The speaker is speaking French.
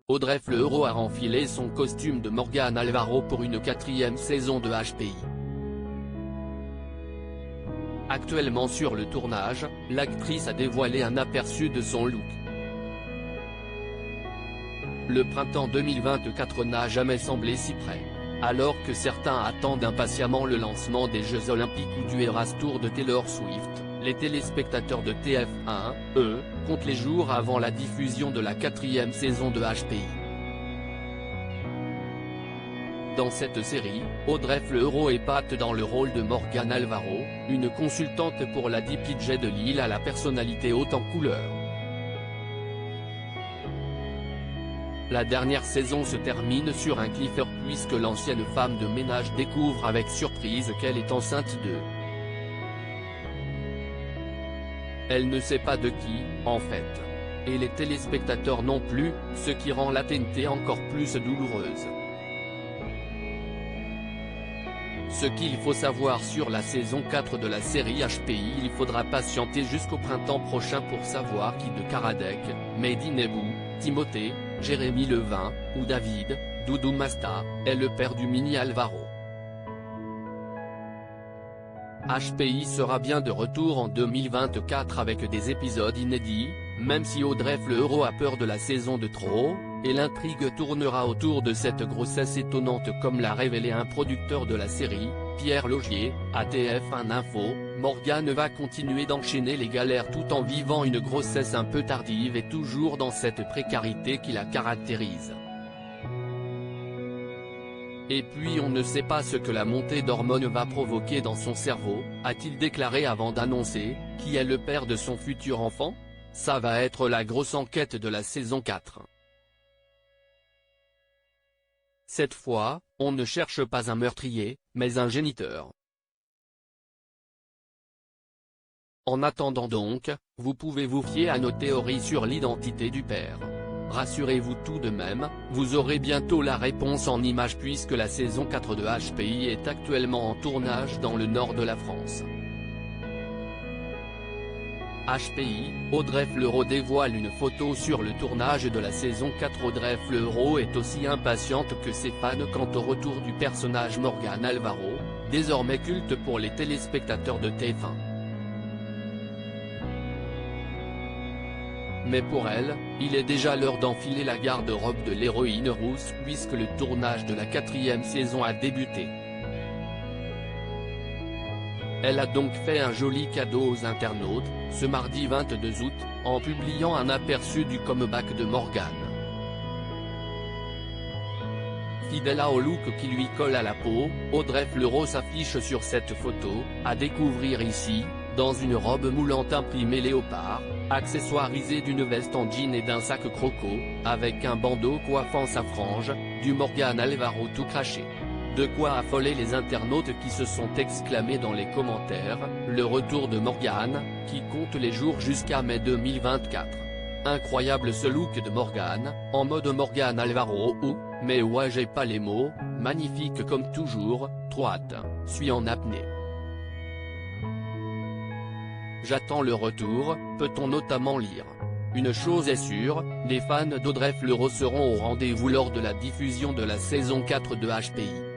Audrey Fleurot a renfilé son costume de Morgane Alvaro pour une 4e saison de HPI. Actuellement sur le tournage, l'actrice a dévoilé un aperçu de son look. Le printemps 2024 n'a jamais semblé si près. Alors que certains attendent impatiemment le lancement des Jeux Olympiques ou du Eras Tour de Taylor Swift, les téléspectateurs de TF1, eux, comptent les jours avant la diffusion de la 4e saison de HPI. Dans cette série, Audrey Fleurot épate dans le rôle de Morgane Alvaro, une consultante pour la DPJ de Lille à la personnalité haute en couleur. La dernière saison se termine sur un cliffhanger puisque l'ancienne femme de ménage découvre avec surprise qu'elle est enceinte de. Elle ne sait pas de qui, en fait. Et les téléspectateurs non plus, ce qui rend la TNT encore plus douloureuse. Ce qu'il faut savoir sur la saison 4 de la série HPI, il faudra patienter jusqu'au printemps prochain pour savoir qui de Karadec, Mehdi Nebou, Timothée, Jérémy Levin, ou David, Doudou Masta, est le père du mini Alvaro. HPI sera bien de retour en 2024 avec des épisodes inédits, même si Audrey Fleurot a peur de la saison de trop, et l'intrigue tournera autour de cette grossesse étonnante comme l'a révélé un producteur de la série, Pierre Logier, à TF1 Info. Morgane va continuer d'enchaîner les galères tout en vivant une grossesse un peu tardive et toujours dans cette précarité qui la caractérise. Et puis on ne sait pas ce que la montée d'hormones va provoquer dans son cerveau, a-t-il déclaré avant d'annoncer qui est le père de son futur enfant. Ça va être la grosse enquête de la saison 4. Cette fois, on ne cherche pas un meurtrier, mais un géniteur. En attendant donc, vous pouvez vous fier à nos théories sur l'identité du père. Rassurez-vous tout de même, vous aurez bientôt la réponse en images puisque la saison 4 de HPI est actuellement en tournage dans le nord de la France. HPI, Audrey Fleurot dévoile une photo sur le tournage de la saison 4. Audrey Fleurot est aussi impatiente que ses fans quant au retour du personnage Morgane Alvaro, désormais culte pour les téléspectateurs de TF1. Mais pour elle, il est déjà l'heure d'enfiler la garde-robe de l'héroïne rousse puisque le tournage de la 4e saison a débuté. Elle a donc fait un joli cadeau aux internautes, ce mardi 22 août, en publiant un aperçu du comeback de Morgane. Fidèle au look qui lui colle à la peau, Audrey Fleurot s'affiche sur cette photo, à découvrir ici, dans une robe moulante imprimée léopard, accessoirisée d'une veste en jean et d'un sac croco, avec un bandeau coiffant sa frange, du Morgane Alvaro tout craché. De quoi affoler les internautes qui se sont exclamés dans les commentaires, le retour de Morgane, qui compte les jours jusqu'à mai 2024. Incroyable ce look de Morgane, en mode Morgane Alvaro ou, mais ouais j'ai pas les mots, magnifique comme toujours, droite, suis en apnée. J'attends le retour, peut-on notamment lire. Une chose est sûre, les fans d'Audrey Fleurot seront au rendez-vous lors de la diffusion de la saison 4 de HPI.